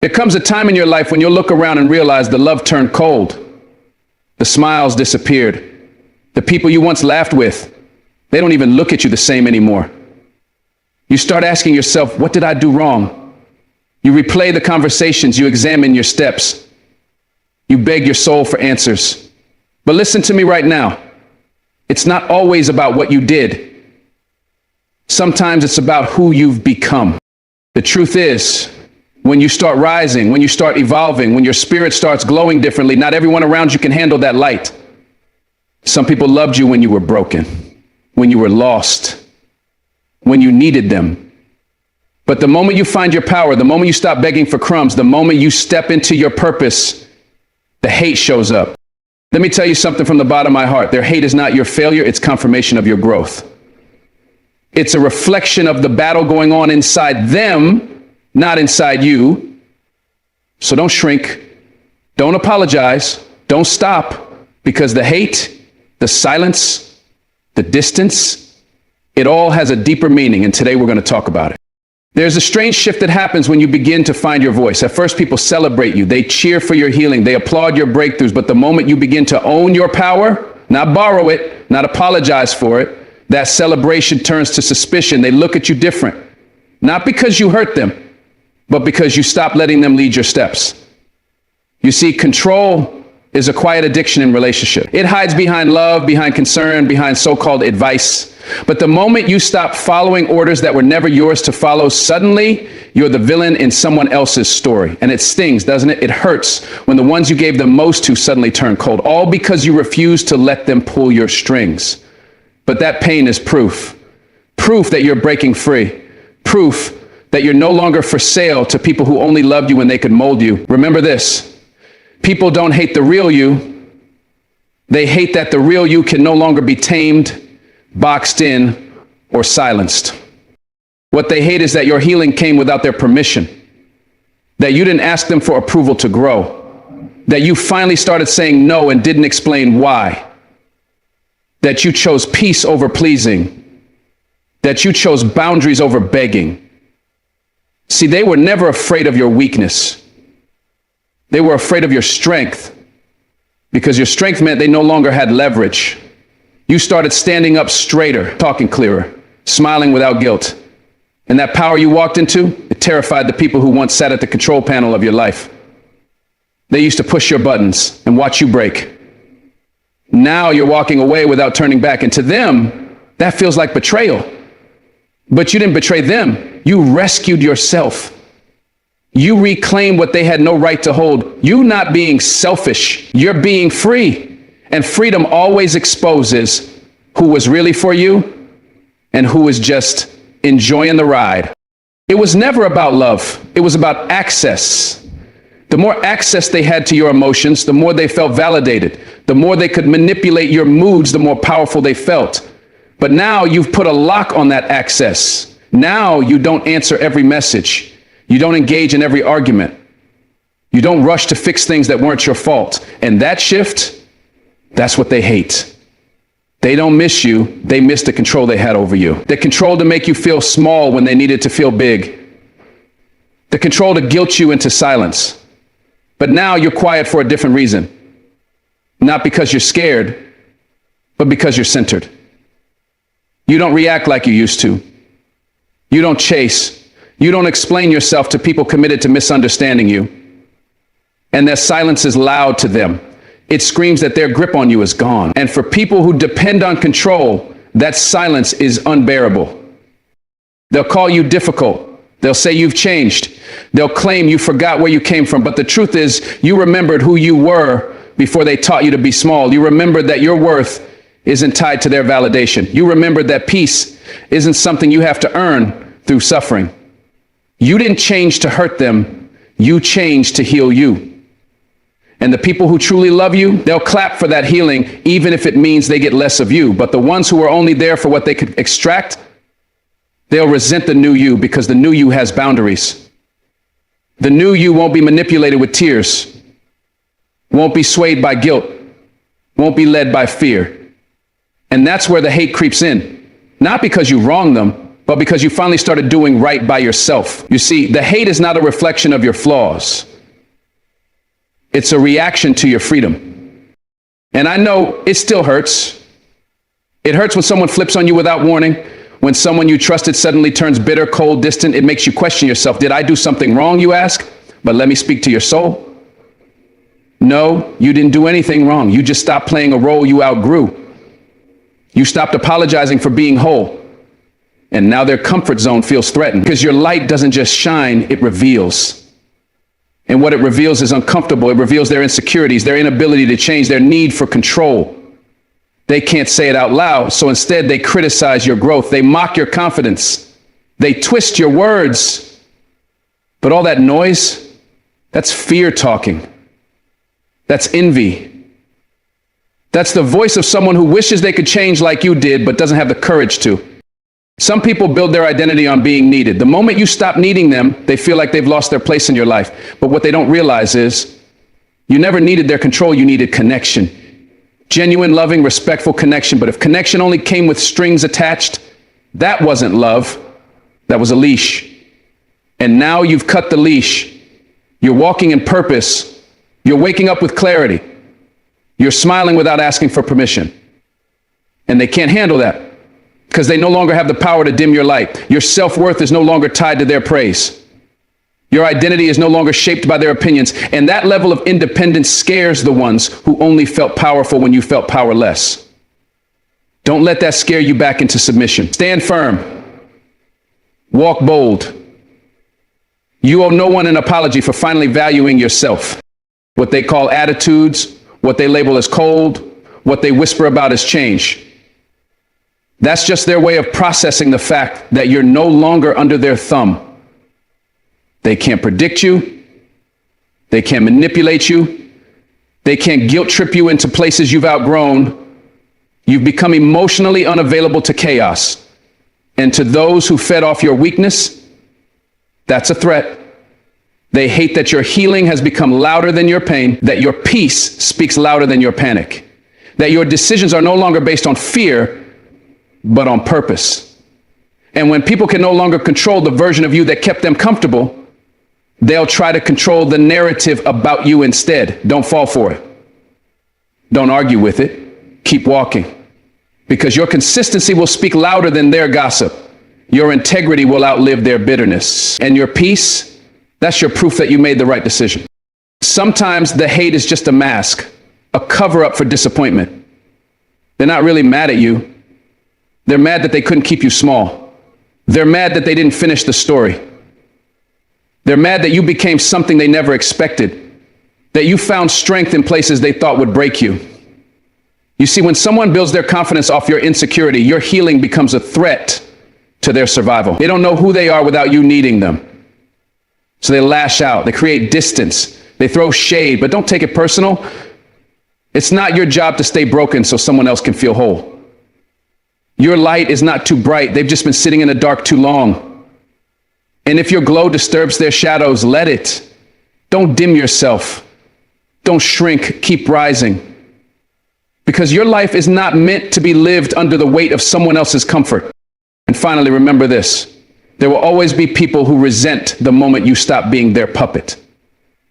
There comes a time in your life when you'll look around and realize the love turned cold. The smiles disappeared. The people you once laughed with, they don't even look at you the same anymore. You start asking yourself, what did I do wrong? You replay the conversations, you examine your steps. You beg your soul for answers. But listen to me right now. It's not always about what you did. Sometimes it's about who you've become. The truth is, when you start rising, when you start evolving, when your spirit starts glowing differently, not everyone around you can handle that light. Some people loved you when you were broken, when you were lost, when you needed them. But the moment you find your power, the moment you stop begging for crumbs, the moment you step into your purpose, the hate shows up. Let me tell you something from the bottom of my heart. Their hate is not your failure, it's confirmation of your growth. It's a reflection of the battle going on inside them, not inside you. So don't shrink, don't apologize, don't stop, because the hate, the silence, the distance, it all has a deeper meaning, and today we're going to talk about it. There's a strange shift that happens when you begin to find your voice. At first, people celebrate you, they cheer for your healing, they applaud your breakthroughs, but the moment you begin to own your power, not borrow it, not apologize for it, that celebration turns to suspicion. They look at you different, not because you hurt them, but because you stop letting them lead your steps. You see, control is a quiet addiction in relationship. It hides behind love, behind concern, behind so-called advice. But the moment you stop following orders that were never yours to follow, suddenly you're the villain in someone else's story. And it stings, doesn't it? It hurts when the ones you gave the most to suddenly turn cold, all because you refuse to let them pull your strings. But that pain is proof that you're breaking free, proof that you're no longer for sale to people who only loved you when they could mold you. Remember this, people don't hate the real you. They hate that the real you can no longer be tamed, boxed in, or silenced. What they hate is that your healing came without their permission, that you didn't ask them for approval to grow, that you finally started saying no and didn't explain why, that you chose peace over pleasing, that you chose boundaries over begging. See, they were never afraid of your weakness. They were afraid of your strength, because your strength meant they no longer had leverage. You started standing up straighter, talking clearer, smiling without guilt. And that power you walked into, it terrified the people who once sat at the control panel of your life. They used to push your buttons and watch you break. Now you're walking away without turning back. And to them, that feels like betrayal. But you didn't betray them. You rescued yourself. You reclaimed what they had no right to hold. You not being selfish, you're being free. And freedom always exposes who was really for you and who was just enjoying the ride. It was never about love. It was about access. The more access they had to your emotions, the more they felt validated. The more they could manipulate your moods, the more powerful they felt. But now you've put a lock on that access. Now you don't answer every message. You don't engage in every argument. You don't rush to fix things that weren't your fault. And that shift, that's what they hate. They don't miss you. They miss the control they had over you. The control to make you feel small when they needed to feel big. The control to guilt you into silence. But now you're quiet for a different reason. Not because you're scared, but because you're centered. You don't react like you used to. You don't chase. You don't explain yourself to people committed to misunderstanding you. And their silence is loud to them. It screams that their grip on you is gone. And for people who depend on control, that silence is unbearable. They'll call you difficult. They'll say you've changed. They'll claim you forgot where you came from. But the truth is, you remembered who you were before they taught you to be small. You remembered that your worth isn't tied to their validation. You remembered that peace isn't something you have to earn through suffering. You didn't change to hurt them. You changed to heal you. And the people who truly love you, they'll clap for that healing, even if it means they get less of you. But the ones who are only there for what they could extract, they'll resent the new you, because the new you has boundaries. The new you won't be manipulated with tears, won't be swayed by guilt, won't be led by fear. And that's where the hate creeps in. Not because you wronged them, but because you finally started doing right by yourself. You see, the hate is not a reflection of your flaws. It's a reaction to your freedom. And I know it still hurts. It hurts when someone flips on you without warning, when someone you trusted suddenly turns bitter, cold, distant. It makes you question yourself. Did I do something wrong, you ask? But let me speak to your soul. No, you didn't do anything wrong. You just stopped playing a role you outgrew. You stopped apologizing for being whole. And now their comfort zone feels threatened because your light doesn't just shine, it reveals. And what it reveals is uncomfortable. It reveals their insecurities, their inability to change, their need for control. They can't say it out loud, so instead they criticize your growth. They mock your confidence. They twist your words. But all that noise, that's fear talking. That's envy. That's the voice of someone who wishes they could change like you did, but doesn't have the courage to. Some people build their identity on being needed. The moment you stop needing them, they feel like they've lost their place in your life. But what they don't realize is you never needed their control, you needed connection. Genuine, loving, respectful connection. But if connection only came with strings attached, that wasn't love. That was a leash. And now you've cut the leash. You're walking in purpose. You're waking up with clarity. You're smiling without asking for permission. And they can't handle that because they no longer have the power to dim your light. Your self-worth is no longer tied to their praise. Your identity is no longer shaped by their opinions. And that level of independence scares the ones who only felt powerful when you felt powerless. Don't let that scare you back into submission. Stand firm. Walk bold. You owe no one an apology for finally valuing yourself. What they call attitudes, what they label as cold, what they whisper about as change. That's just their way of processing the fact that you're no longer under their thumb. They can't predict you. They can't manipulate you. They can't guilt trip you into places you've outgrown. You've become emotionally unavailable to chaos. And to those who fed off your weakness, that's a threat. They hate that your healing has become louder than your pain, that your peace speaks louder than your panic, that your decisions are no longer based on fear, but on purpose. And when people can no longer control the version of you that kept them comfortable, they'll try to control the narrative about you instead. Don't fall for it. Don't argue with it. Keep walking. Because your consistency will speak louder than their gossip. Your integrity will outlive their bitterness. And your peace, that's your proof that you made the right decision. Sometimes the hate is just a mask, a cover-up for disappointment. They're not really mad at you. They're mad that they couldn't keep you small. They're mad that they didn't finish the story. They're mad that you became something they never expected, that you found strength in places they thought would break you. You see, when someone builds their confidence off your insecurity, your healing becomes a threat to their survival. They don't know who they are without you needing them. So they lash out, they create distance, they throw shade, but don't take it personal. It's not your job to stay broken so someone else can feel whole. Your light is not too bright. They've just been sitting in the dark too long. And if your glow disturbs their shadows, let it. Don't dim yourself. Don't shrink. Keep rising. Because your life is not meant to be lived under the weight of someone else's comfort. And finally, remember this. There will always be people who resent the moment you stop being their puppet.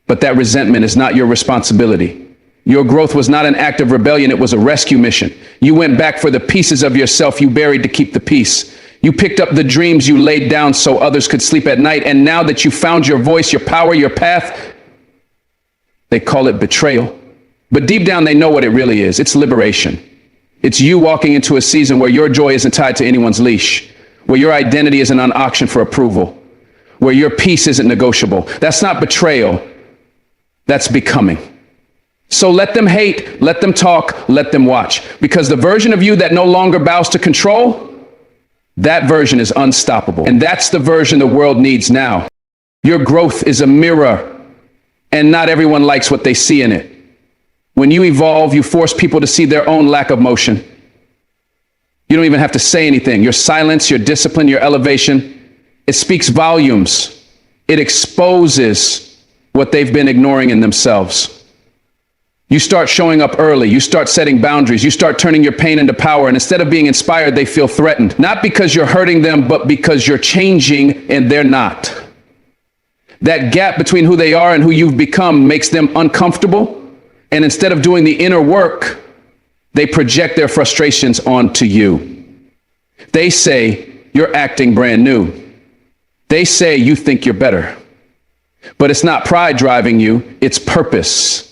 But that resentment is not your responsibility. Your growth was not an act of rebellion. It was a rescue mission. You went back for the pieces of yourself you buried to keep the peace. You picked up the dreams you laid down so others could sleep at night. And now that you found your voice, your power, your path, they call it betrayal. But deep down, they know what it really is. It's liberation. It's you walking into a season where your joy isn't tied to anyone's leash, where your identity isn't on auction for approval, where your peace isn't negotiable. That's not betrayal. That's becoming. So let them hate, let them talk, let them watch. Because the version of you that no longer bows to control, that version is unstoppable. And that's the version the world needs now. Your growth is a mirror, and not everyone likes what they see in it. When you evolve, you force people to see their own lack of motion. You don't even have to say anything. Your silence, your discipline, your elevation, it speaks volumes. It exposes what they've been ignoring in themselves. You start showing up early. You start setting boundaries. You start turning your pain into power. And instead of being inspired, they feel threatened. Not because you're hurting them, but because you're changing and they're not. That gap between who they are and who you've become makes them uncomfortable. And instead of doing the inner work, they project their frustrations onto you. They say, you're acting brand new. They say you think you're better. But it's not pride driving you, it's purpose.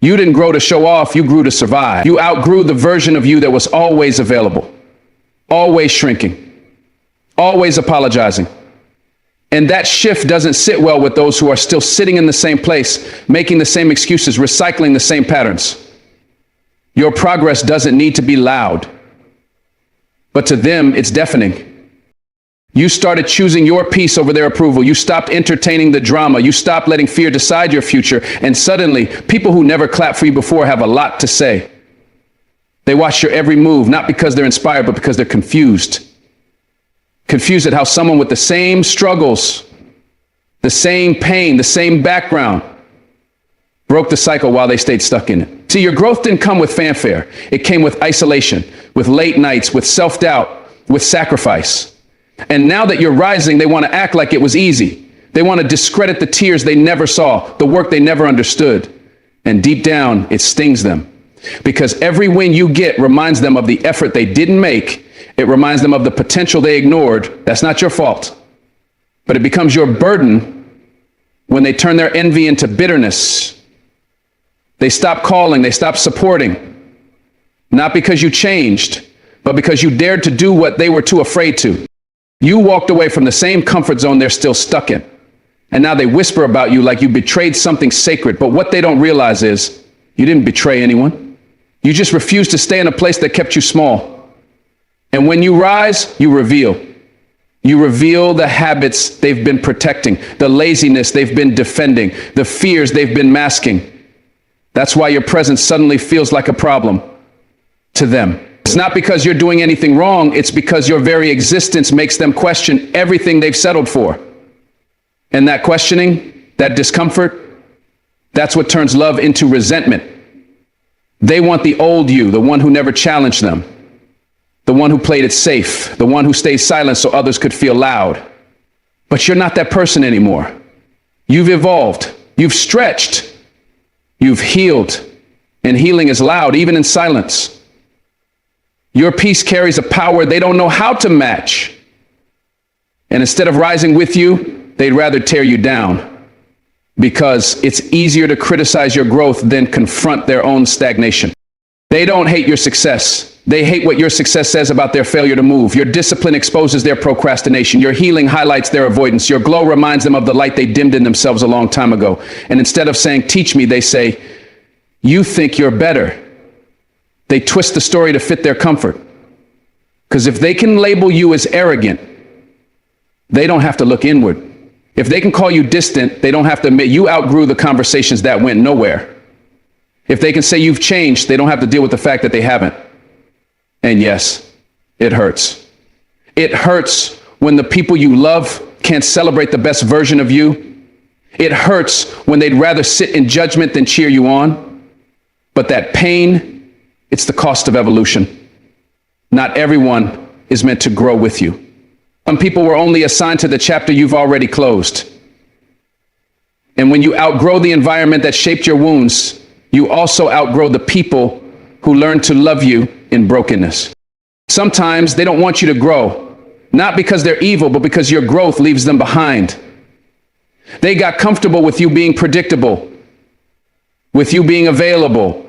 You didn't grow to show off, you grew to survive. You outgrew the version of you that was always available, always shrinking, always apologizing. And that shift doesn't sit well with those who are still sitting in the same place, making the same excuses, recycling the same patterns. Your progress doesn't need to be loud, but to them, it's deafening. You started choosing your peace over their approval. You stopped entertaining the drama. You stopped letting fear decide your future. And suddenly, people who never clapped for you before have a lot to say. They watch your every move, not because they're inspired, but because they're confused. Confused at how someone with the same struggles, the same pain, the same background, broke the cycle while they stayed stuck in it. See, your growth didn't come with fanfare. It came with isolation, with late nights, with self-doubt, with sacrifice. And now that you're rising, they want to act like it was easy. They want to discredit the tears they never saw, the work they never understood. And deep down, it stings them. Because every win you get reminds them of the effort they didn't make. It reminds them of the potential they ignored. That's not your fault. But it becomes your burden when they turn their envy into bitterness. They stop calling, they stop supporting. Not because you changed, but because you dared to do what they were too afraid to. You walked away from the same comfort zone they're still stuck in. And now they whisper about you like you betrayed something sacred. But what they don't realize is you didn't betray anyone. You just refused to stay in a place that kept you small. And when you rise, you reveal. You reveal the habits they've been protecting, the laziness they've been defending, the fears they've been masking. That's why your presence suddenly feels like a problem to them. It's not because you're doing anything wrong. It's because your very existence makes them question everything they've settled for. And that questioning, that discomfort, that's what turns love into resentment. They want the old you, the one who never challenged them, the one who played it safe, the one who stayed silent so others could feel loud. But you're not that person anymore. You've evolved. You've stretched. You've healed. And healing is loud, even in silence. Your peace carries a power they don't know how to match. And instead of rising with you, they'd rather tear you down. Because it's easier to criticize your growth than confront their own stagnation. They don't hate your success. They hate what your success says about their failure to move. Your discipline exposes their procrastination. Your healing highlights their avoidance. Your glow reminds them of the light they dimmed in themselves a long time ago. And instead of saying, teach me, they say, you think you're better. They twist the story to fit their comfort. Because if they can label you as arrogant, they don't have to look inward. If they can call you distant, they don't have to admit you outgrew the conversations that went nowhere. If they can say you've changed, they don't have to deal with the fact that they haven't. And yes, it hurts. It hurts when the people you love can't celebrate the best version of you. It hurts when they'd rather sit in judgment than cheer you on. But that pain, it's the cost of evolution. Not everyone is meant to grow with you. Some people were only assigned to the chapter you've already closed. And when you outgrow the environment that shaped your wounds, you also outgrow the people who learn to love you in brokenness. Sometimes they don't want you to grow, not because they're evil, but because your growth leaves them behind. They got comfortable with you being predictable, with you being available,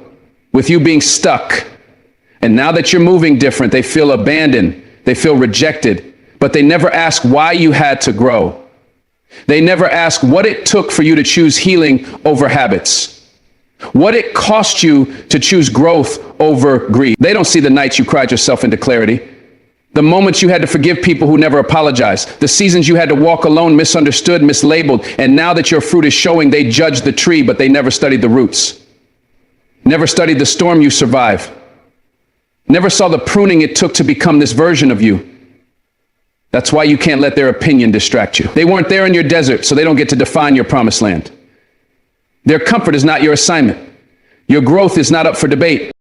with you being stuck. And now that you're moving different, they feel abandoned, they feel rejected, but they never ask why you had to grow. They never ask what it took for you to choose healing over habits, what it cost you to choose growth over greed. They don't see the nights you cried yourself into clarity, the moments you had to forgive people who never apologized, the seasons you had to walk alone, misunderstood, mislabeled, and now that your fruit is showing, they judge the tree, but they never studied the roots. Never studied the storm you survived. Never saw the pruning it took to become this version of you. That's why you can't let their opinion distract you. They weren't there in your desert, so they don't get to define your promised land. Their comfort is not your assignment. Your growth is not up for debate.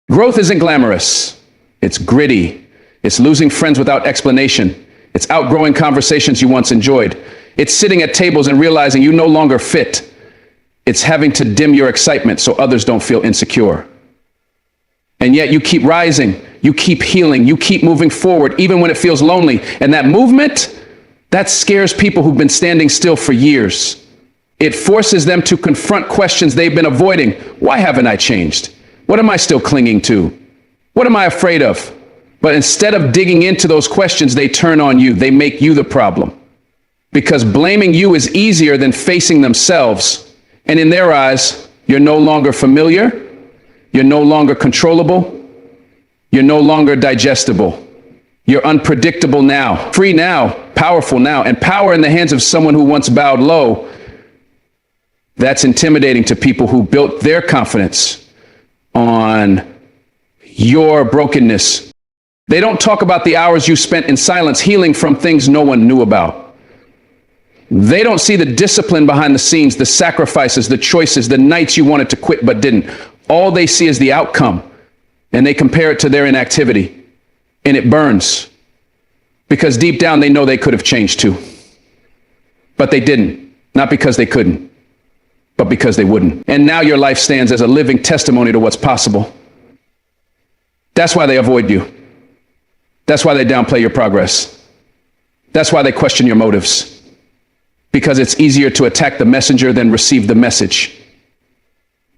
Growth isn't glamorous. It's gritty. It's losing friends without explanation. It's outgrowing conversations you once enjoyed. It's sitting at tables and realizing you no longer fit. It's having to dim your excitement so others don't feel insecure. And yet you keep rising, you keep healing, you keep moving forward, even when it feels lonely. And that movement, that scares people who've been standing still for years. It forces them to confront questions they've been avoiding. Why haven't I changed? What am I still clinging to? What am I afraid of? But instead of digging into those questions, they turn on you. They make you the problem. Because blaming you is easier than facing themselves. And in their eyes, you're no longer familiar. You're no longer controllable. You're no longer digestible. You're unpredictable now, free now, powerful now, and power in the hands of someone who once bowed low. That's intimidating to people who built their confidence on your brokenness. They don't talk about the hours you spent in silence healing from things no one knew about. They don't see the discipline behind the scenes, the sacrifices, the choices, the nights you wanted to quit but didn't. All they see is the outcome, and they compare it to their inactivity, and it burns. Because deep down they know they could have changed too. But they didn't, not because they couldn't, but because they wouldn't. And now your life stands as a living testimony to what's possible. That's why they avoid you. That's why they downplay your progress. That's why they question your motives. Because it's easier to attack the messenger than receive the message.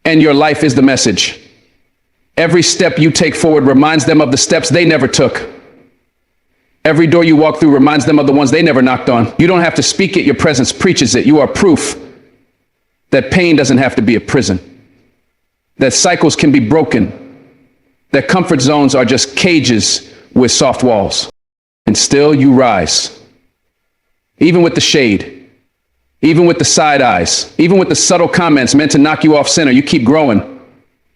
And your life is the message. Every step you take forward reminds them of the steps they never took. Every door you walk through reminds them of the ones they never knocked on. You don't have to speak it, your presence preaches it. You are proof that pain doesn't have to be a prison, that cycles can be broken, that comfort zones are just cages with soft walls. And still you rise. Even with the shade, even with the side eyes, even with the subtle comments meant to knock you off center, you keep growing.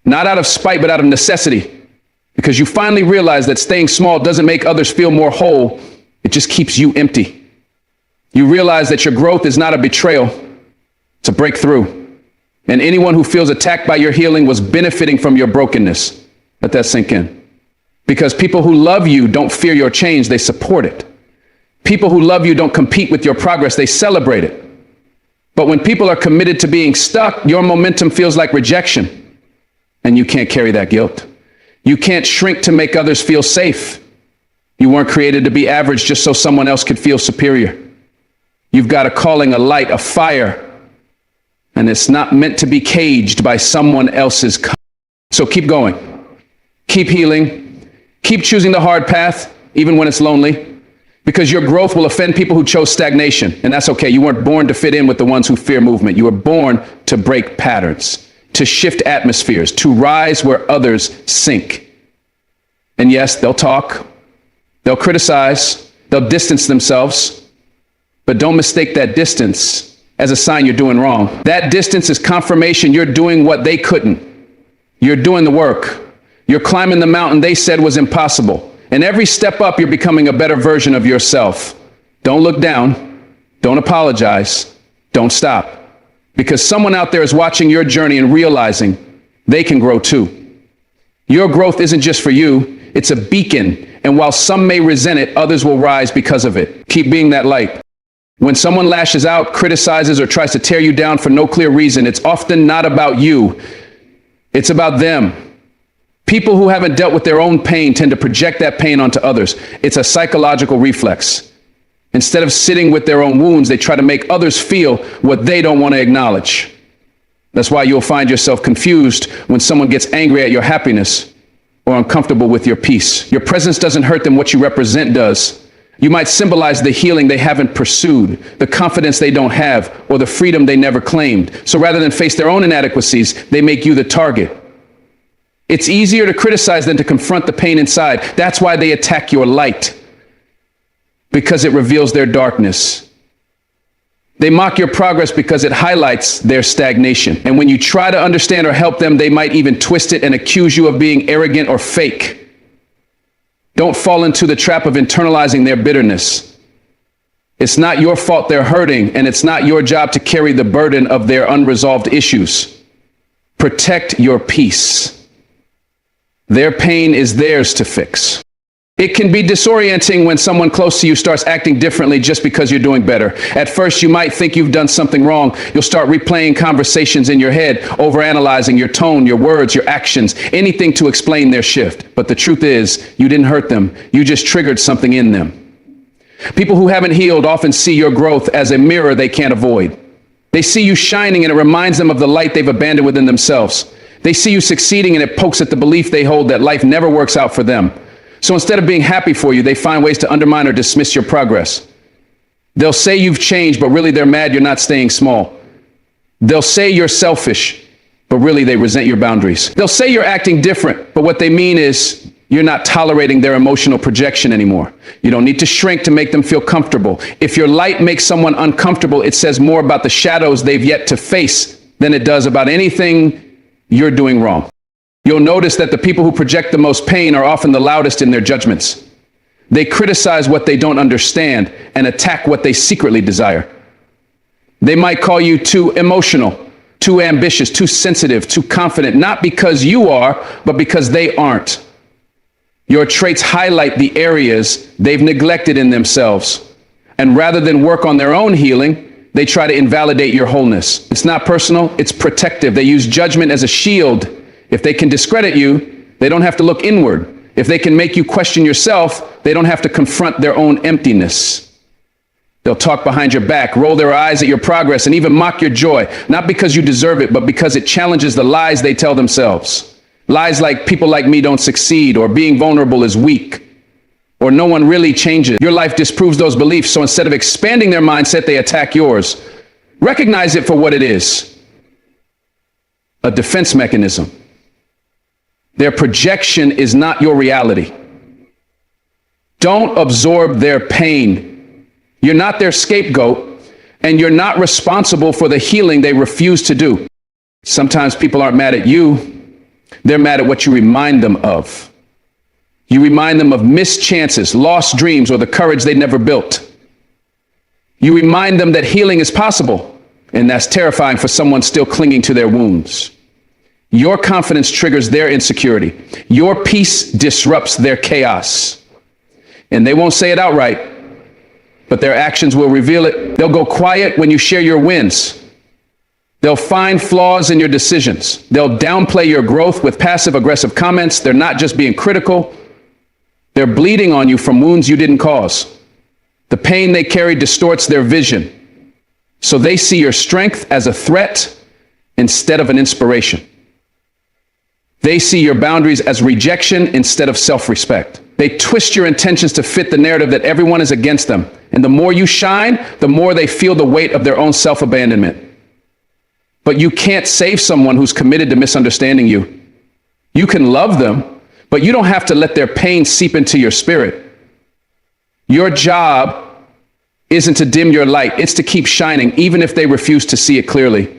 Not out of spite, but out of necessity. Because you finally realize that staying small doesn't make others feel more whole. It just keeps you empty. You realize that your growth is not a betrayal. It's a breakthrough. And anyone who feels attacked by your healing was benefiting from your brokenness. Let that sink in. Because people who love you don't fear your change, they support it. People who love you don't compete with your progress, they celebrate it. But when people are committed to being stuck, your momentum feels like rejection. And you can't carry that guilt. You can't shrink to make others feel safe. You weren't created to be average just so someone else could feel superior. You've got a calling, a light, a fire. And it's not meant to be caged by someone else's. So keep going. Keep healing. Keep choosing the hard path, even when it's lonely. Because your growth will offend people who chose stagnation. And that's okay. You weren't born to fit in with the ones who fear movement. You were born to break patterns, to shift atmospheres, to rise where others sink. And yes, they'll talk. They'll criticize. They'll distance themselves. But don't mistake that distance as a sign you're doing wrong. That distance is confirmation you're doing what they couldn't. You're doing the work. You're climbing the mountain they said was impossible. And every step up, you're becoming a better version of yourself. Don't look down. Don't apologize. Don't stop. Because someone out there is watching your journey and realizing they can grow too. Your growth isn't just for you. It's a beacon. And while some may resent it, others will rise because of it. Keep being that light. When someone lashes out, criticizes, or tries to tear you down for no clear reason, it's often not about you. It's about them. People who haven't dealt with their own pain tend to project that pain onto others. It's a psychological reflex. Instead of sitting with their own wounds, they try to make others feel what they don't want to acknowledge. That's why you'll find yourself confused when someone gets angry at your happiness or uncomfortable with your peace. Your presence doesn't hurt them, what you represent does. You might symbolize the healing they haven't pursued, the confidence they don't have, or the freedom they never claimed. So rather than face their own inadequacies, they make you the target. It's easier to criticize than to confront the pain inside. That's why they attack your light, because it reveals their darkness. They mock your progress because it highlights their stagnation. And when you try to understand or help them, they might even twist it and accuse you of being arrogant or fake. Don't fall into the trap of internalizing their bitterness. It's not your fault they're hurting, and it's not your job to carry the burden of their unresolved issues. Protect your peace. Their pain is theirs to fix. It can be disorienting when someone close to you starts acting differently just because you're doing better. At first, you might think you've done something wrong. You'll start replaying conversations in your head, overanalyzing your tone, your words, your actions, anything to explain their shift. But the truth is, you didn't hurt them. You just triggered something in them. People who haven't healed often see your growth as a mirror they can't avoid. They see you shining and it reminds them of the light they've abandoned within themselves. They see you succeeding and it pokes at the belief they hold that life never works out for them. So instead of being happy for you, they find ways to undermine or dismiss your progress. They'll say you've changed, but really they're mad you're not staying small. They'll say you're selfish, but really they resent your boundaries. They'll say you're acting different, but what they mean is you're not tolerating their emotional projection anymore. You don't need to shrink to make them feel comfortable. If your light makes someone uncomfortable, it says more about the shadows they've yet to face than it does about anything you're doing wrong. You'll notice that the people who project the most pain are often the loudest in their judgments. They criticize what they don't understand and attack what they secretly desire. They might call you too emotional, too ambitious, too sensitive, too confident, not because you are, but because they aren't. Your traits highlight the areas they've neglected in themselves. And rather than work on their own healing, they try to invalidate your wholeness. It's not personal, it's protective. They use judgment as a shield. If they can discredit you, they don't have to look inward. If they can make you question yourself, they don't have to confront their own emptiness. They'll talk behind your back, roll their eyes at your progress, and even mock your joy, not because you deserve it, but because it challenges the lies they tell themselves. Lies like people like me don't succeed, or being vulnerable is weak, or no one really changes. Your life disproves those beliefs, so instead of expanding their mindset, they attack yours. Recognize it for what it is: a defense mechanism. Their projection is not your reality. Don't absorb their pain. You're not their scapegoat, and you're not responsible for the healing they refuse to do. Sometimes people aren't mad at you. They're mad at what you remind them of. You remind them of missed chances, lost dreams, or the courage they never built. You remind them that healing is possible, and that's terrifying for someone still clinging to their wounds. Your confidence triggers their insecurity. Your peace disrupts their chaos. And they won't say it outright, but their actions will reveal it. They'll go quiet when you share your wins. They'll find flaws in your decisions. They'll downplay your growth with passive-aggressive comments. They're not just being critical. They're bleeding on you from wounds you didn't cause. The pain they carry distorts their vision. So they see your strength as a threat instead of an inspiration. They see your boundaries as rejection instead of self-respect. They twist your intentions to fit the narrative that everyone is against them. And the more you shine, the more they feel the weight of their own self-abandonment. But you can't save someone who's committed to misunderstanding you. You can love them, but you don't have to let their pain seep into your spirit. Your job isn't to dim your light. It's to keep shining, even if they refuse to see it clearly.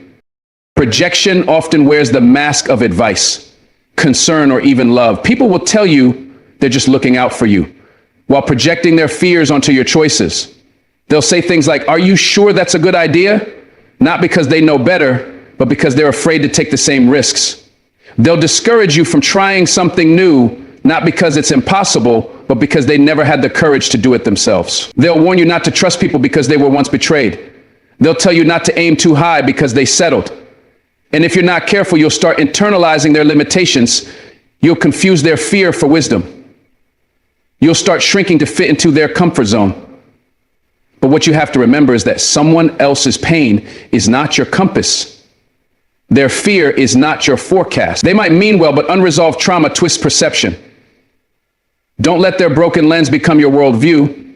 Projection often wears the mask of advice, concern, or even love. People will tell you they're just looking out for you while projecting their fears onto your choices. They'll say things like, "Are you sure that's a good idea?" Not because they know better, but because they're afraid to take the same risks. They'll discourage you from trying something new, not because it's impossible, but because they never had the courage to do it themselves. They'll warn you not to trust people because they were once betrayed. They'll tell you not to aim too high because they settled. And if you're not careful, you'll start internalizing their limitations. You'll confuse their fear for wisdom. You'll start shrinking to fit into their comfort zone. But what you have to remember is that someone else's pain is not your compass. Their fear is not your forecast. They might mean well, but unresolved trauma twists perception. Don't let their broken lens become your worldview.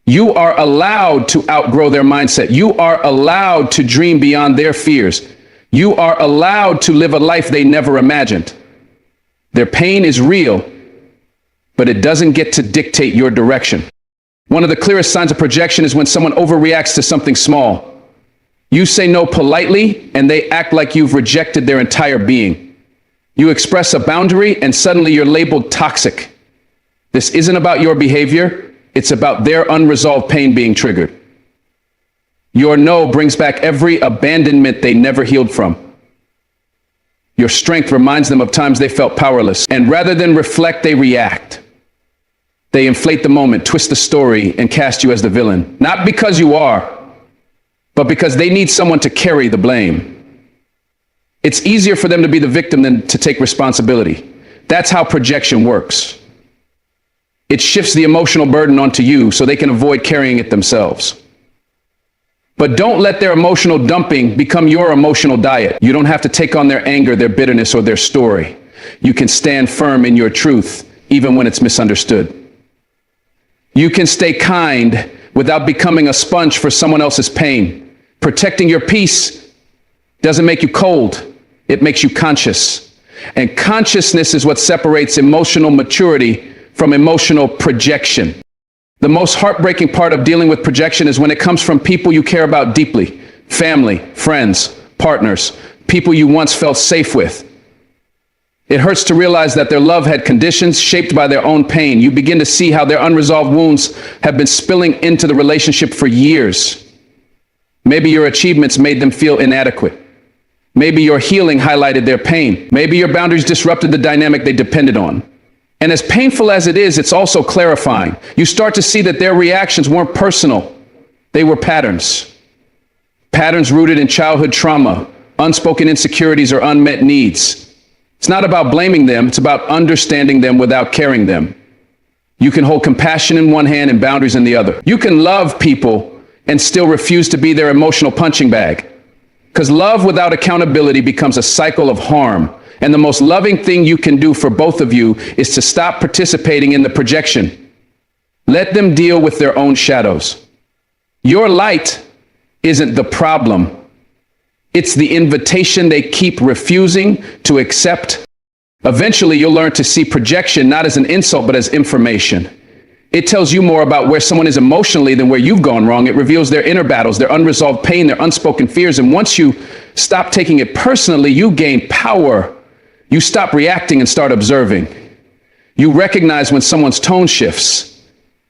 You are allowed to outgrow their mindset. You are allowed to dream beyond their fears. You are allowed to live a life they never imagined. Their pain is real, but it doesn't get to dictate your direction. One of the clearest signs of projection is when someone overreacts to something small. You say no politely, and they act like you've rejected their entire being. You express a boundary, and suddenly you're labeled toxic. This isn't about your behavior. It's about their unresolved pain being triggered. Your no brings back every abandonment they never healed from. Your strength reminds them of times they felt powerless. And rather than reflect, they react. They inflate the moment, twist the story, and cast you as the villain. Not because you are, but because they need someone to carry the blame. It's easier for them to be the victim than to take responsibility. That's how projection works. It shifts the emotional burden onto you so they can avoid carrying it themselves. But don't let their emotional dumping become your emotional diet. You don't have to take on their anger, their bitterness, or their story. You can stand firm in your truth, even when it's misunderstood. You can stay kind without becoming a sponge for someone else's pain. Protecting your peace doesn't make you cold. It makes you conscious. And consciousness is what separates emotional maturity from emotional projection. The most heartbreaking part of dealing with projection is when it comes from people you care about deeply. Family, friends, partners, people you once felt safe with. It hurts to realize that their love had conditions shaped by their own pain. You begin to see how their unresolved wounds have been spilling into the relationship for years. Maybe your achievements made them feel inadequate. Maybe your healing highlighted their pain. Maybe your boundaries disrupted the dynamic they depended on. And as painful as it is, it's also clarifying. You start to see that their reactions weren't personal. They were patterns. Patterns rooted in childhood trauma, unspoken insecurities, or unmet needs. It's not about blaming them. It's about understanding them without carrying them. You can hold compassion in one hand and boundaries in the other. You can love people and still refuse to be their emotional punching bag. Because love without accountability becomes a cycle of harm. And the most loving thing you can do for both of you is to stop participating in the projection. Let them deal with their own shadows. Your light isn't the problem. It's the invitation they keep refusing to accept. Eventually, you'll learn to see projection not as an insult, but as information. It tells you more about where someone is emotionally than where you've gone wrong. It reveals their inner battles, their unresolved pain, their unspoken fears. And once you stop taking it personally, you gain power. You stop reacting and start observing. You recognize when someone's tone shifts,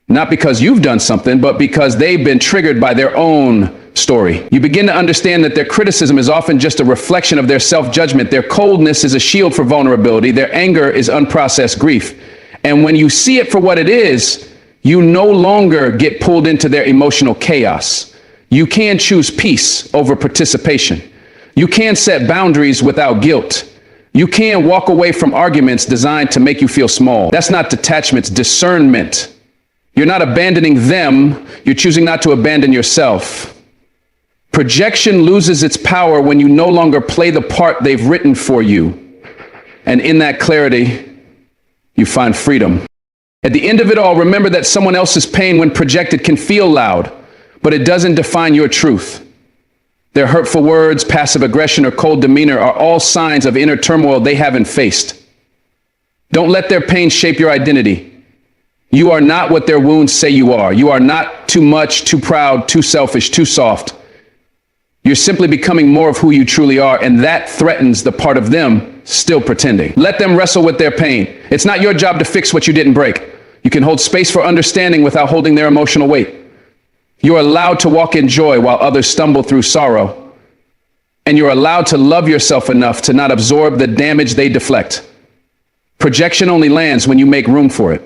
not because you've done something, but because they've been triggered by their own story. You begin to understand that their criticism is often just a reflection of their self-judgment. Their coldness is a shield for vulnerability. Their anger is unprocessed grief. And when you see it for what it is, you no longer get pulled into their emotional chaos. You can choose peace over participation. You can set boundaries without guilt. You can walk away from arguments designed to make you feel small. That's not detachment, it's discernment. You're not abandoning them, you're choosing not to abandon yourself. Projection loses its power when you no longer play the part they've written for you. And in that clarity, you find freedom. At the end of it all, remember that someone else's pain, when projected, can feel loud, but it doesn't define your truth. Their hurtful words, passive aggression, or cold demeanor are all signs of inner turmoil they haven't faced. Don't let their pain shape your identity. You are not what their wounds say you are. You are not too much, too proud, too selfish, too soft. You're simply becoming more of who you truly are, and that threatens the part of them still pretending. Let them wrestle with their pain. It's not your job to fix what you didn't break. You can hold space for understanding without holding their emotional weight. You're allowed to walk in joy while others stumble through sorrow. And you're allowed to love yourself enough to not absorb the damage they deflect. Projection only lands when you make room for it.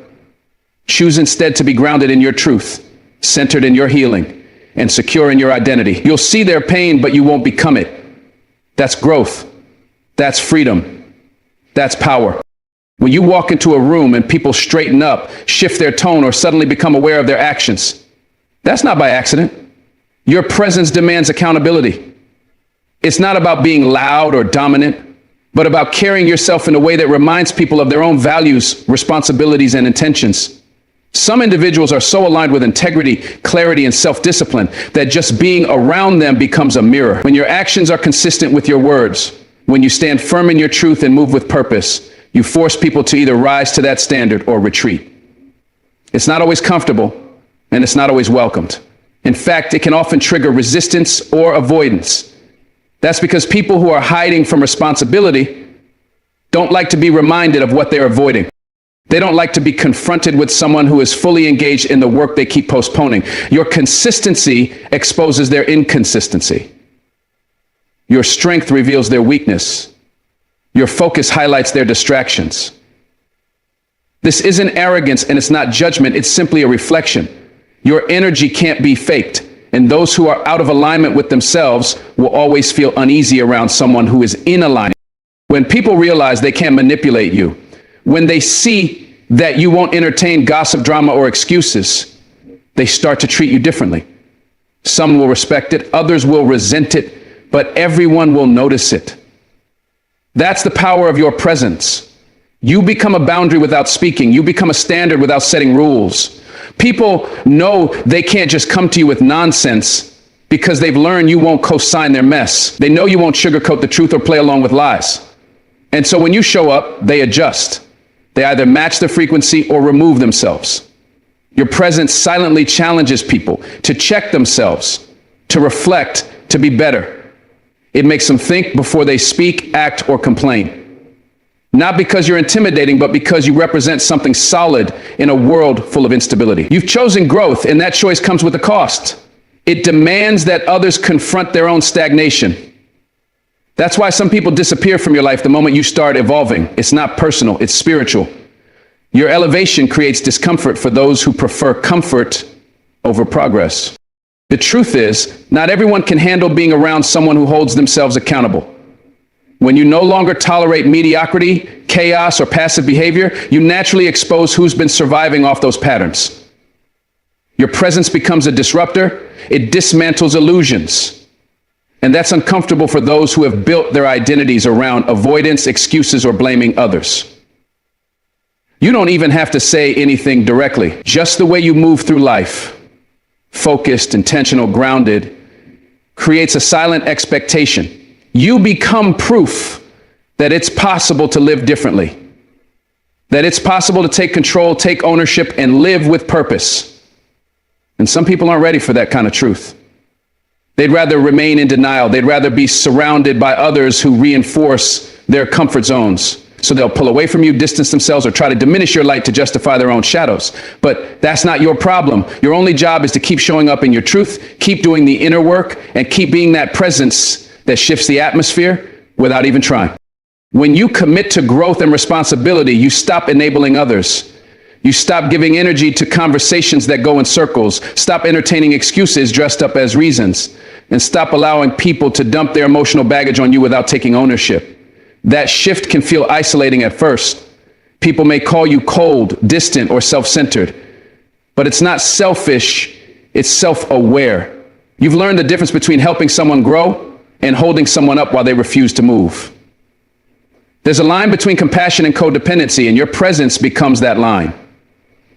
Choose instead to be grounded in your truth, centered in your healing, and secure in your identity. You'll see their pain, but you won't become it. That's growth. That's freedom. That's power. When you walk into a room and people straighten up, shift their tone, or suddenly become aware of their actions, that's not by accident. Your presence demands accountability. It's not about being loud or dominant, but about carrying yourself in a way that reminds people of their own values, responsibilities, and intentions. Some individuals are so aligned with integrity, clarity, and self-discipline that just being around them becomes a mirror. When your actions are consistent with your words, when you stand firm in your truth and move with purpose, you force people to either rise to that standard or retreat. It's not always comfortable, and it's not always welcomed. In fact, it can often trigger resistance or avoidance. That's because people who are hiding from responsibility don't like to be reminded of what they're avoiding. They don't like to be confronted with someone who is fully engaged in the work they keep postponing. Your consistency exposes their inconsistency. Your strength reveals their weakness. Your focus highlights their distractions. This isn't arrogance and it's not judgment, it's simply a reflection. Your energy can't be faked, and those who are out of alignment with themselves will always feel uneasy around someone who is in alignment. When people realize they can't manipulate you, when they see that you won't entertain gossip, drama, or excuses, they start to treat you differently. Some will respect it, others will resent it, but everyone will notice it. That's the power of your presence. You become a boundary without speaking. You become a standard without setting rules. People know they can't just come to you with nonsense because they've learned you won't co-sign their mess. They know you won't sugarcoat the truth or play along with lies. And so when you show up, they adjust. They either match the frequency or remove themselves. Your presence silently challenges people to check themselves, to reflect, to be better. It makes them think before they speak, act, or complain. Not because you're intimidating, but because you represent something solid in a world full of instability. You've chosen growth, and that choice comes with a cost. It demands that others confront their own stagnation. That's why some people disappear from your life the moment you start evolving. It's not personal, it's spiritual. Your elevation creates discomfort for those who prefer comfort over progress. The truth is, not everyone can handle being around someone who holds themselves accountable. When you no longer tolerate mediocrity, chaos, or passive behavior, you naturally expose who's been surviving off those patterns. Your presence becomes a disruptor. It dismantles illusions. And that's uncomfortable for those who have built their identities around avoidance, excuses, or blaming others. You don't even have to say anything directly. Just the way you move through life, focused, intentional, grounded, creates a silent expectation. You become proof that it's possible to live differently, that it's possible to take control, take ownership, and live with purpose. And some people aren't ready for that kind of truth. They'd rather remain in denial. They'd rather be surrounded by others who reinforce their comfort zones. So they'll pull away from you, distance themselves, or try to diminish your light to justify their own shadows. But that's not your problem. Your only job is to keep showing up in your truth, keep doing the inner work, and keep being that presence that shifts the atmosphere without even trying. When you commit to growth and responsibility, you stop enabling others. You stop giving energy to conversations that go in circles. Stop entertaining excuses dressed up as reasons. And stop allowing people to dump their emotional baggage on you without taking ownership. That shift can feel isolating at first. People may call you cold, distant, or self-centered. But it's not selfish, it's self-aware. You've learned the difference between helping someone grow and holding someone up while they refuse to move. There's a line between compassion and codependency, and your presence becomes that line.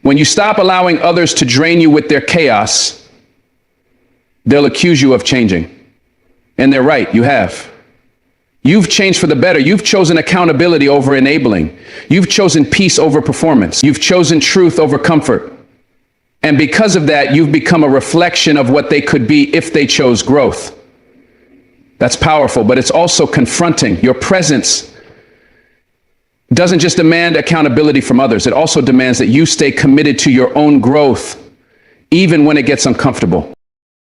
When you stop allowing others to drain you with their chaos, they'll accuse you of changing. And they're right, you have. You've changed for the better. You've chosen accountability over enabling. You've chosen peace over performance. You've chosen truth over comfort. And because of that, you've become a reflection of what they could be if they chose growth. That's powerful, but it's also confronting. Your presence doesn't just demand accountability from others. It also demands that you stay committed to your own growth, even when it gets uncomfortable.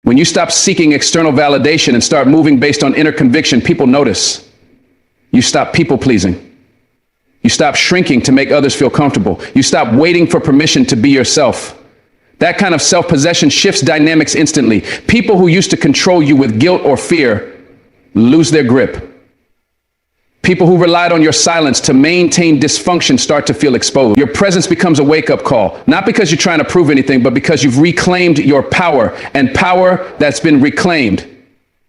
When you stop seeking external validation and start moving based on inner conviction, people notice. You stop people-pleasing. You stop shrinking to make others feel comfortable. You stop waiting for permission to be yourself. That kind of self-possession shifts dynamics instantly. People who used to control you with guilt or fear lose their grip. People who relied on your silence to maintain dysfunction start to feel exposed. Your presence becomes a wake-up call, not because you're trying to prove anything, but because you've reclaimed your power, and power that's been reclaimed,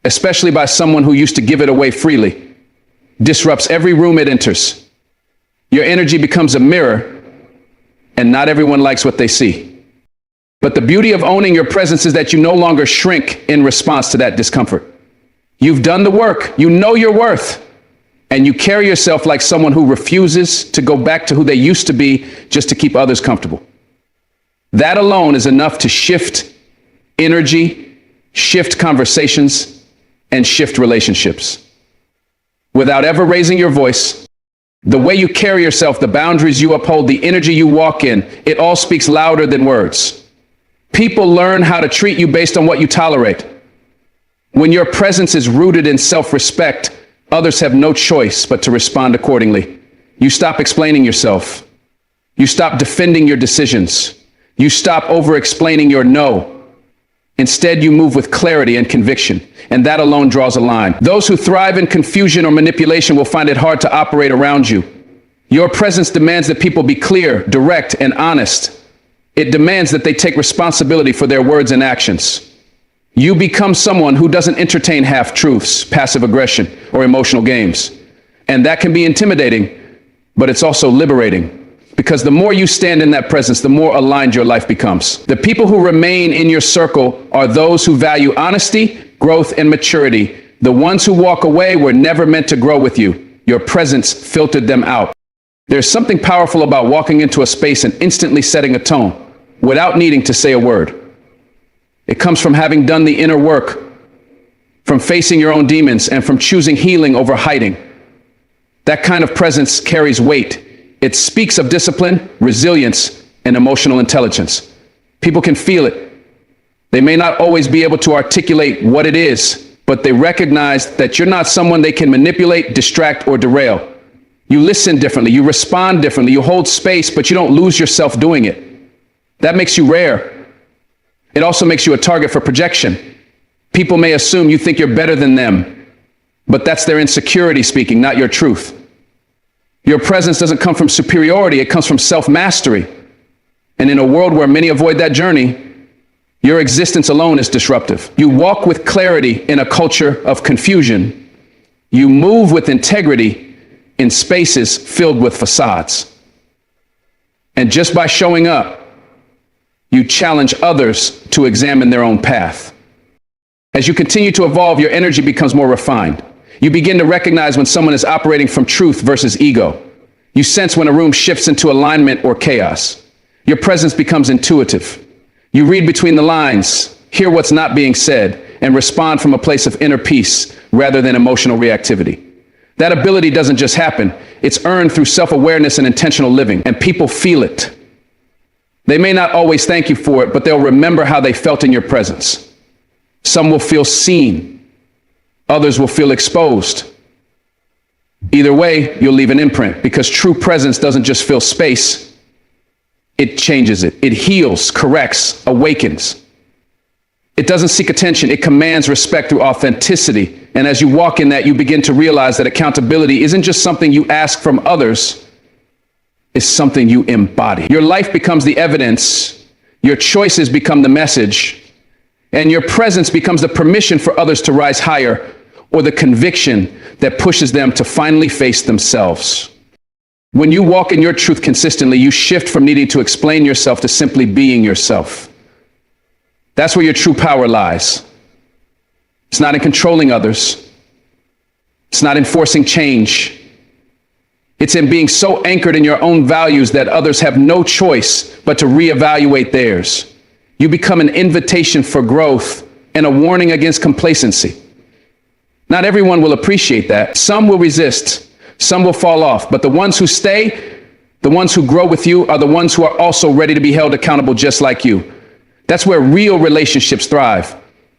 especially by someone who used to give it away freely, disrupts every room it enters. Your energy becomes a mirror, and not everyone likes what they see. But the beauty of owning your presence is that you no longer shrink in response to that discomfort. You've done the work. You know your worth. And you carry yourself like someone who refuses to go back to who they used to be just to keep others comfortable. That alone is enough to shift energy, shift conversations, and shift relationships. Without ever raising your voice, the way you carry yourself, the boundaries you uphold, the energy you walk in, it all speaks louder than words. People learn how to treat you based on what you tolerate. When your presence is rooted in self-respect, others have no choice but to respond accordingly. You stop explaining yourself. You stop defending your decisions. You stop over-explaining your no. Instead, you move with clarity and conviction, and that alone draws a line. Those who thrive in confusion or manipulation will find it hard to operate around you. Your presence demands that people be clear, direct, and honest. It demands that they take responsibility for their words and actions. You become someone who doesn't entertain half-truths, passive aggression, or emotional games. And that can be intimidating, but it's also liberating. Because the more you stand in that presence, the more aligned your life becomes. The people who remain in your circle are those who value honesty, growth, and maturity. The ones who walk away were never meant to grow with you. Your presence filtered them out. There's something powerful about walking into a space and instantly setting a tone without needing to say a word. It comes from having done the inner work, from facing your own demons, and from choosing healing over hiding. That kind of presence carries weight. It speaks of discipline, resilience, and emotional intelligence. People can feel it. They may not always be able to articulate what it is, but they recognize that you're not someone they can manipulate, distract, or derail. You listen differently, you respond differently, you hold space, but you don't lose yourself doing it. That makes you rare. It also makes you a target for projection. People may assume you think you're better than them, but that's their insecurity speaking, not your truth. Your presence doesn't come from superiority, it comes from self-mastery. And in a world where many avoid that journey, your existence alone is disruptive. You walk with clarity in a culture of confusion. You move with integrity in spaces filled with facades. And just by showing up, you challenge others to examine their own path. As you continue to evolve, your energy becomes more refined. You begin to recognize when someone is operating from truth versus ego. You sense when a room shifts into alignment or chaos. Your presence becomes intuitive. You read between the lines, hear what's not being said, and respond from a place of inner peace rather than emotional reactivity. That ability doesn't just happen. It's earned through self-awareness and intentional living, and people feel it. They may not always thank you for it, but they'll remember how they felt in your presence. Some will feel seen. Others will feel exposed. Either way, you'll leave an imprint, because true presence doesn't just fill space. It changes it. It heals, corrects, awakens. It doesn't seek attention. It commands respect through authenticity. And as you walk in that, you begin to realize that accountability isn't just something you ask from others. It's something you embody. Your life becomes the evidence. Your choices become the message. And your presence becomes the permission for others to rise higher, or the conviction that pushes them to finally face themselves. When you walk in your truth consistently, you shift from needing to explain yourself to simply being yourself. That's where your true power lies. It's not in controlling others. It's not in forcing change. It's in being so anchored in your own values that others have no choice but to reevaluate theirs. You become an invitation for growth and a warning against complacency. Not everyone will appreciate that. Some will resist. Some will fall off. But the ones who stay, the ones who grow with you, are the ones who are also ready to be held accountable just like you. That's where real relationships thrive.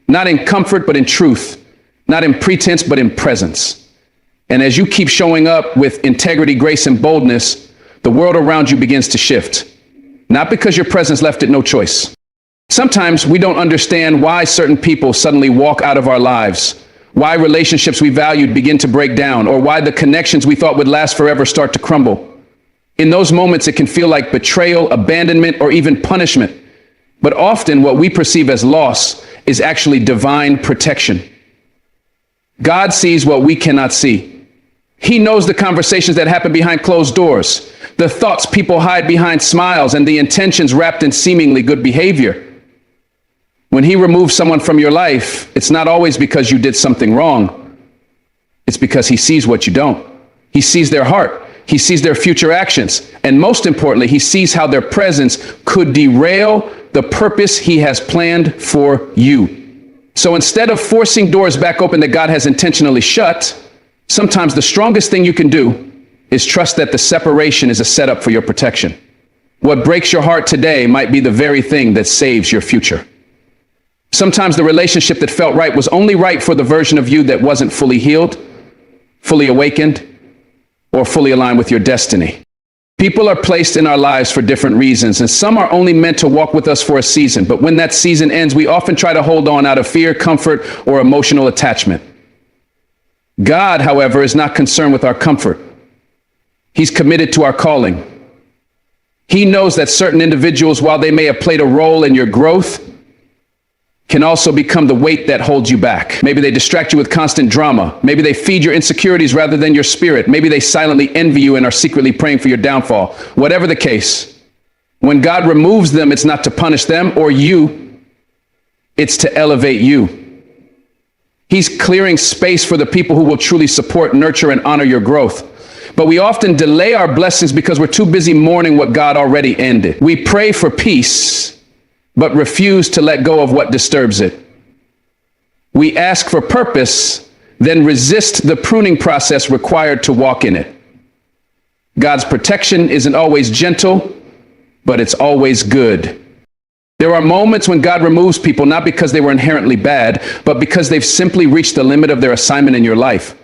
Not in comfort, but in truth. Not in pretense, but in presence. And as you keep showing up with integrity, grace, and boldness, the world around you begins to shift. Not because your presence left it no choice. Sometimes we don't understand why certain people suddenly walk out of our lives, why relationships we valued begin to break down, or why the connections we thought would last forever start to crumble. In those moments, it can feel like betrayal, abandonment, or even punishment. But often what we perceive as loss is actually divine protection. God sees what we cannot see. He knows the conversations that happen behind closed doors, the thoughts people hide behind smiles, and the intentions wrapped in seemingly good behavior. When he removes someone from your life, it's not always because you did something wrong. It's because he sees what you don't. He sees their heart. He sees their future actions. And most importantly, he sees how their presence could derail the purpose he has planned for you. So instead of forcing doors back open that God has intentionally shut, sometimes the strongest thing you can do is trust that the separation is a setup for your protection. What breaks your heart today might be the very thing that saves your future. Sometimes the relationship that felt right was only right for the version of you that wasn't fully healed. fully awakened, or fully aligned with your destiny. People are placed in our lives for different reasons, and some are only meant to walk with us for a season. But when that season ends, we often try to hold on out of fear, comfort, or emotional attachment. God, however, is not concerned with our comfort. He's committed to our calling. He knows that certain individuals, while they may have played a role in your growth, can also become the weight that holds you back. Maybe they distract you with constant drama. Maybe they feed your insecurities rather than your spirit. Maybe they silently envy you and are secretly praying for your downfall. Whatever the case, when God removes them, it's not to punish them or you, it's to elevate you. He's clearing space for the people who will truly support, nurture, and honor your growth. But we often delay our blessings because we're too busy mourning what God already ended. We pray for peace, but refuse to let go of what disturbs it. We ask for purpose, then resist the pruning process required to walk in it. God's protection isn't always gentle, but it's always good. There are moments when God removes people not because they were inherently bad, but because they've simply reached the limit of their assignment in your life.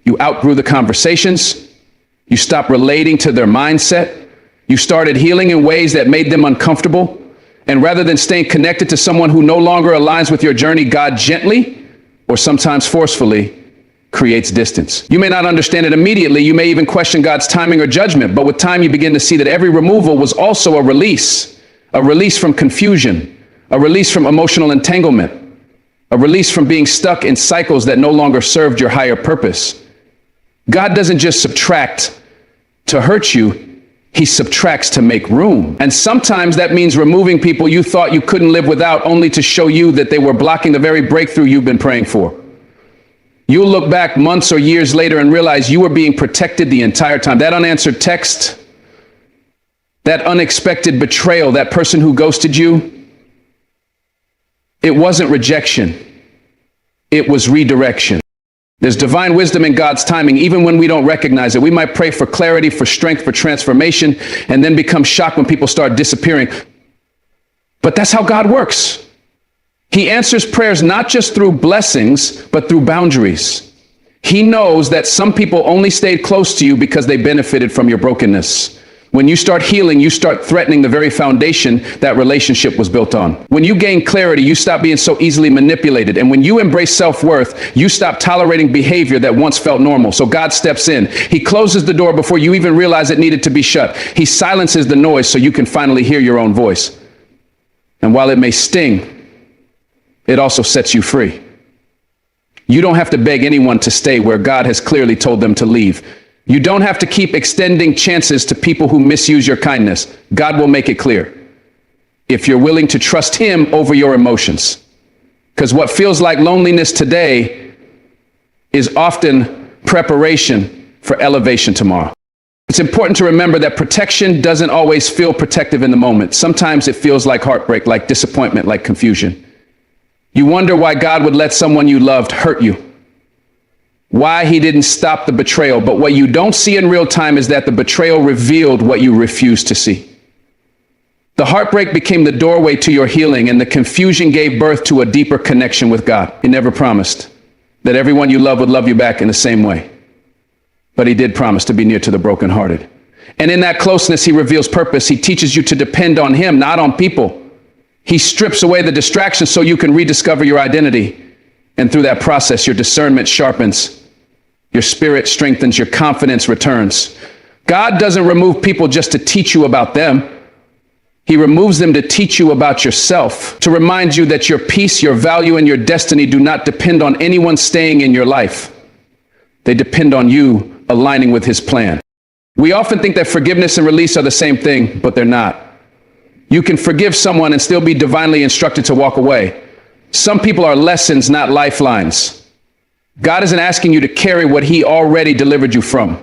You outgrew the conversations. You stopped relating to their mindset. You started healing in ways that made them uncomfortable. And rather than staying connected to someone who no longer aligns with your journey, God gently, or sometimes forcefully, creates distance. You may not understand it immediately. You may even question God's timing or judgment. But with time, you begin to see that every removal was also a release from confusion, a release from emotional entanglement, a release from being stuck in cycles that no longer served your higher purpose. God doesn't just subtract to hurt you. He subtracts to make room. And sometimes that means removing people you thought you couldn't live without, only to show you that they were blocking the very breakthrough you've been praying for. You'll look back months or years later and realize you were being protected the entire time. That unanswered text, that unexpected betrayal, that person who ghosted you, it wasn't rejection. It was redirection. There's divine wisdom in God's timing, even when we don't recognize it. We might pray for clarity, for strength, for transformation, and then become shocked when people start disappearing. But that's how God works. He answers prayers not just through blessings, but through boundaries. He knows that some people only stayed close to you because they benefited from your brokenness. When you start healing, you start threatening the very foundation that relationship was built on. When you gain clarity, you stop being so easily manipulated. And when you embrace self-worth, you stop tolerating behavior that once felt normal. So God steps in. He closes the door before you even realize it needed to be shut. He silences the noise so you can finally hear your own voice. And while it may sting, it also sets you free. You don't have to beg anyone to stay where God has clearly told them to leave. You don't have to keep extending chances to people who misuse your kindness. God will make it clear if you're willing to trust Him over your emotions. Because what feels like loneliness today is often preparation for elevation tomorrow. It's important to remember that protection doesn't always feel protective in the moment. Sometimes it feels like heartbreak, like disappointment, like confusion. You wonder why God would let someone you loved hurt you. Why He didn't stop the betrayal. But what you don't see in real time is that the betrayal revealed what you refused to see. The heartbreak became the doorway to your healing, and the confusion gave birth to a deeper connection with God. He never promised that everyone you love would love you back in the same way. But He did promise to be near to the brokenhearted. And in that closeness, He reveals purpose. He teaches you to depend on Him, not on people. He strips away the distractions so you can rediscover your identity. And through that process, your discernment sharpens. Your spirit strengthens, your confidence returns. God doesn't remove people just to teach you about them. He removes them to teach you about yourself, to remind you that your peace, your value, and your destiny do not depend on anyone staying in your life. They depend on you aligning with His plan. We often think that forgiveness and release are the same thing, but they're not. You can forgive someone and still be divinely instructed to walk away. Some people are lessons, not lifelines. God isn't asking you to carry what He already delivered you from.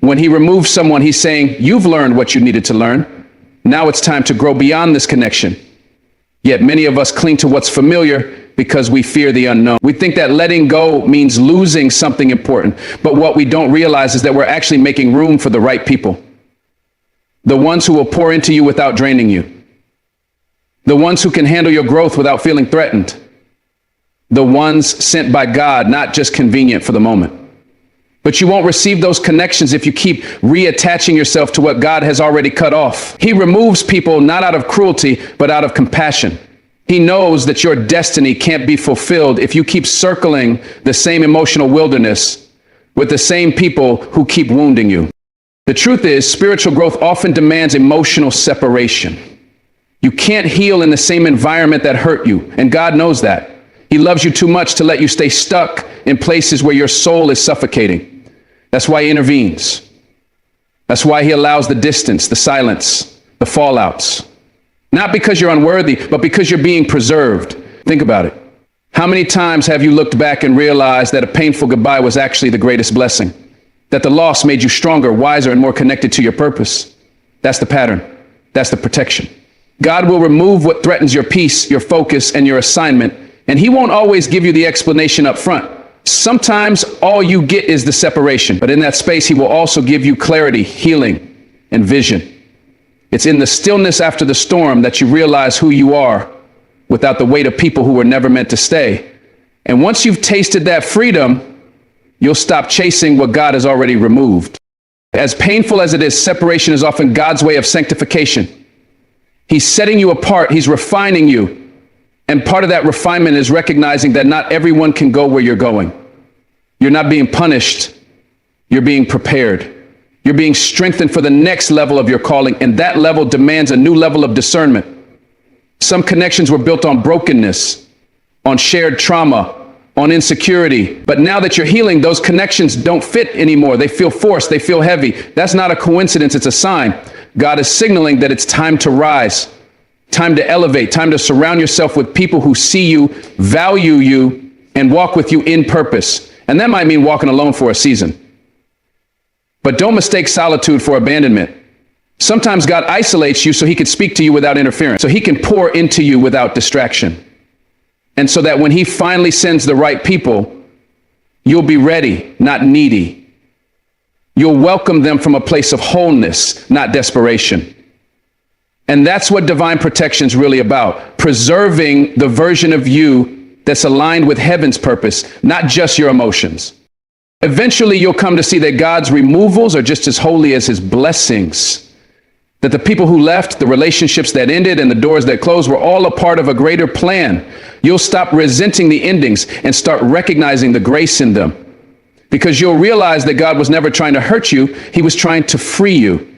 When He removes someone, He's saying, you've learned what you needed to learn. Now it's time to grow beyond this connection. Yet many of us cling to what's familiar because we fear the unknown. We think that letting go means losing something important. But what we don't realize is that we're actually making room for the right people. The ones who will pour into you without draining you. The ones who can handle your growth without feeling threatened. The ones sent by God, not just convenient for the moment. But you won't receive those connections if you keep reattaching yourself to what God has already cut off. He removes people not out of cruelty, but out of compassion. He knows that your destiny can't be fulfilled if you keep circling the same emotional wilderness with the same people who keep wounding you. The truth is, spiritual growth often demands emotional separation. You can't heal in the same environment that hurt you, and God knows that. He loves you too much to let you stay stuck in places where your soul is suffocating. That's why he intervenes. That's why he allows the distance, the silence, the fallouts. Not because you're unworthy, but because you're being preserved. Think about it. How many times have you looked back and realized that a painful goodbye was actually the greatest blessing? That the loss made you stronger, wiser, and more connected to your purpose? That's the pattern. That's the protection. God will remove what threatens your peace, your focus, and your assignment, and he won't always give you the explanation up front. Sometimes all you get is the separation, but in that space, he will also give you clarity, healing, and vision. It's in the stillness after the storm that you realize who you are without the weight of people who were never meant to stay. And once you've tasted that freedom, you'll stop chasing what God has already removed. As painful as it is, separation is often God's way of sanctification. He's setting you apart. He's refining you. And part of that refinement is recognizing that not everyone can go where you're going. You're not being punished. You're being prepared. You're being strengthened for the next level of your calling, and that level demands a new level of discernment. Some connections were built on brokenness, on shared trauma, on insecurity. But now that you're healing, those connections don't fit anymore. They feel forced. They feel heavy. That's not a coincidence. It's a sign. God is signaling that it's time to rise. Time to elevate, time to surround yourself with people who see you, value you, and walk with you in purpose. And that might mean walking alone for a season. But don't mistake solitude for abandonment. Sometimes God isolates you so he can speak to you without interference, so he can pour into you without distraction. And so that when he finally sends the right people, you'll be ready, not needy. You'll welcome them from a place of wholeness, not desperation. And that's what divine protection is really about, preserving the version of you that's aligned with heaven's purpose, not just your emotions. Eventually, you'll come to see that God's removals are just as holy as his blessings, that the people who left, the relationships that ended, and the doors that closed were all a part of a greater plan. You'll stop resenting the endings and start recognizing the grace in them, because you'll realize that God was never trying to hurt you. He was trying to free you,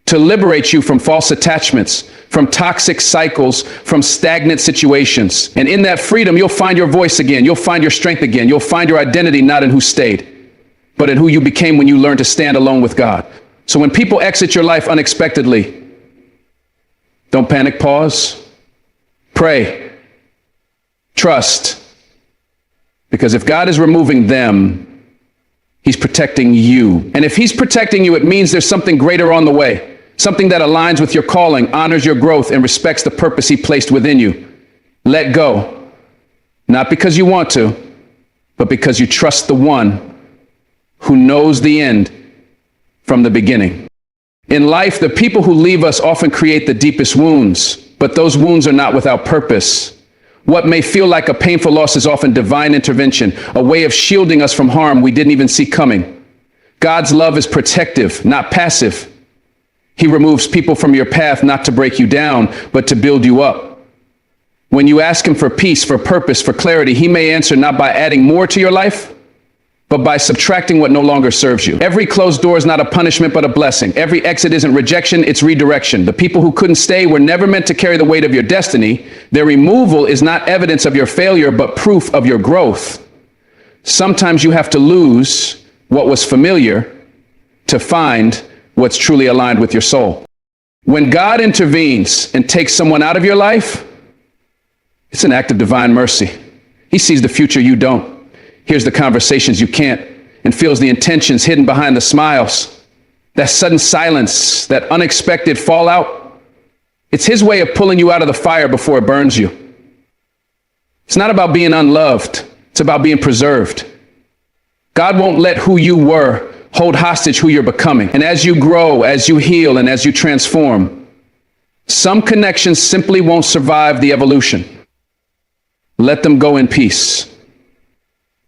to liberate you from false attachments, from toxic cycles, from stagnant situations. And in that freedom, you'll find your voice again. You'll find your strength again. You'll find your identity not in who stayed, but in who you became when you learned to stand alone with God. So when people exit your life unexpectedly, don't panic, pause, pray, trust. Because if God is removing them, he's protecting you. And if he's protecting you, it means there's something greater on the way. Something that aligns with your calling, honors your growth, and respects the purpose he placed within you. Let go. Not because you want to, but because you trust the one who knows the end from the beginning. In life, the people who leave us often create the deepest wounds, but those wounds are not without purpose. What may feel like a painful loss is often divine intervention, a way of shielding us from harm we didn't even see coming. God's love is protective, not passive. He removes people from your path not to break you down, but to build you up. When you ask him for peace, for purpose, for clarity, he may answer not by adding more to your life, but by subtracting what no longer serves you. Every closed door is not a punishment, but a blessing. Every exit isn't rejection, it's redirection. The people who couldn't stay were never meant to carry the weight of your destiny. Their removal is not evidence of your failure, but proof of your growth. Sometimes you have to lose what was familiar to find what's truly aligned with your soul. When God intervenes and takes someone out of your life, it's an act of divine mercy. He sees the future you don't, hears the conversations you can't, and feels the intentions hidden behind the smiles. That sudden silence, that unexpected fallout, it's his way of pulling you out of the fire before it burns you. It's not about being unloved, it's about being preserved. God won't let who you were hold hostage who you're becoming. And as you grow, as you heal, and as you transform, some connections simply won't survive the evolution. Let them go in peace.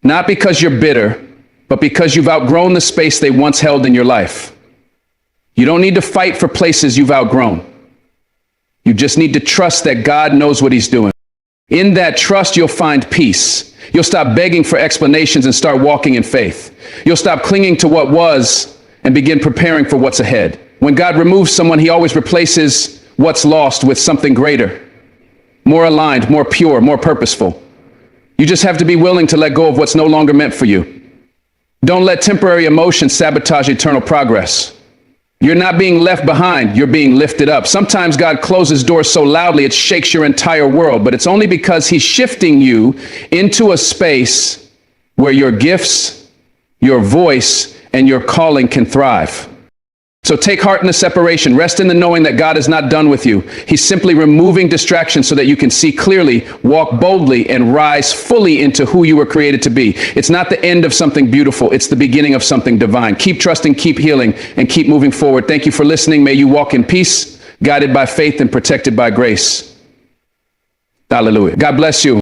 Not because you're bitter, but because you've outgrown the space they once held in your life. You don't need to fight for places you've outgrown. You just need to trust that God knows what he's doing. In that trust, you'll find peace. You'll stop begging for explanations and start walking in faith. You'll stop clinging to what was and begin preparing for what's ahead. When God removes someone, he always replaces what's lost with something greater, more aligned, more pure, more purposeful. You just have to be willing to let go of what's no longer meant for you. Don't let temporary emotions sabotage eternal progress. You're not being left behind, you're being lifted up. Sometimes God closes doors so loudly it shakes your entire world, but it's only because he's shifting you into a space where your gifts, your voice, and your calling can thrive. So take heart in the separation. Rest in the knowing that God is not done with you. He's simply removing distractions so that you can see clearly, walk boldly, and rise fully into who you were created to be. It's not the end of something beautiful. It's the beginning of something divine. Keep trusting, keep healing, and keep moving forward. Thank you for listening. May you walk in peace, guided by faith and protected by grace. Hallelujah. God bless you.